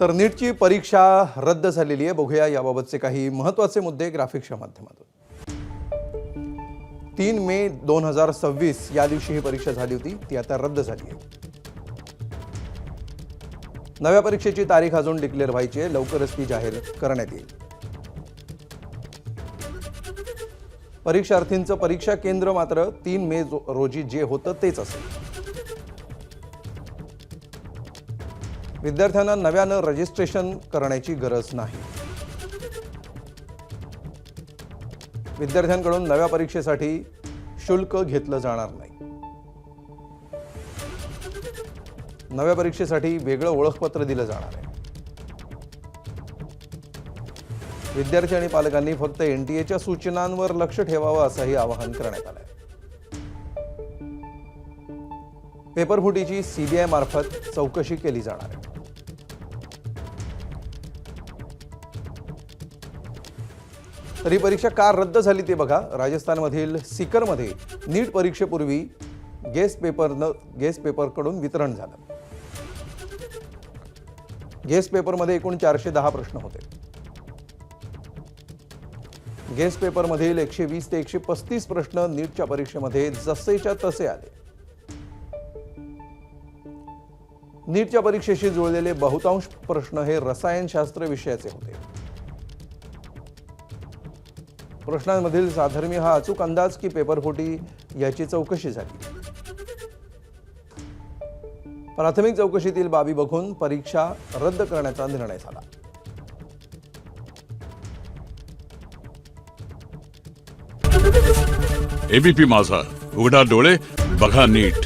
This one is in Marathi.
तर नीटची परीक्षा रद्द झालेली आहे. बघूया याबाबतचे काही महत्त्वाचे मुद्दे ग्राफिक्सच्या माध्यमातून. 3 मे 2026 या दिवशी ही परीक्षा झाली होती, ती आता रद्द झाली आहे. नव्या परीक्षेची तारीख अजून डिक्लेअर व्हायची आहे, लवकरच ती जाहीर करण्यात येईल. परीक्षार्थींचं परीक्षा केंद्र मात्र 3 मे रोजी जे होतं तेच असेल. विद्यार्थ्यांना नव्यानं रजिस्ट्रेशन करण्याची गरज नाही. विद्यार्थ्यांकडून नव्या परीक्षेसाठी शुल्क घेतलं जाणार नाही. नव्या परीक्षेसाठी वेगळं ओळखपत्र दिलं जाणार आहे. विद्यार्थी आणि पालकांनी फक्त एनटीएच्या सूचनांवर लक्ष ठेवावं असंही आवाहन करण्यात आलंय. पेपरफुटीची सीबीआय मार्फत चौकशी केली जाणार आहे. तरी परीक्षा का रद्द झाली ते बघा. राजस्थानमधील सीकरमध्ये नीट परीक्षेपूर्वी गेस्ट पेपरकडून वितरण झालं. गेस्ट पेपरमध्ये एकूण 410 प्रश्न होते. गेस्ट पेपरमधील 120 ते 135 प्रश्न नीटच्या परीक्षेमध्ये जसेच्या तसे आले. नीटच्या परीक्षेशी जुळलेले बहुतांश प्रश्न हे रसायनशास्त्र विषयाचे होते. प्रश्नांमधील साधर्म्य हा अचूक अंदाज की पेपरफुटी याची चौकशी झाली. प्राथमिक चौकशीतील बाबी बघून परीक्षा रद्द करण्याचा निर्णय झाला. एबीपी माझा, उघडा डोळे बघा नीट.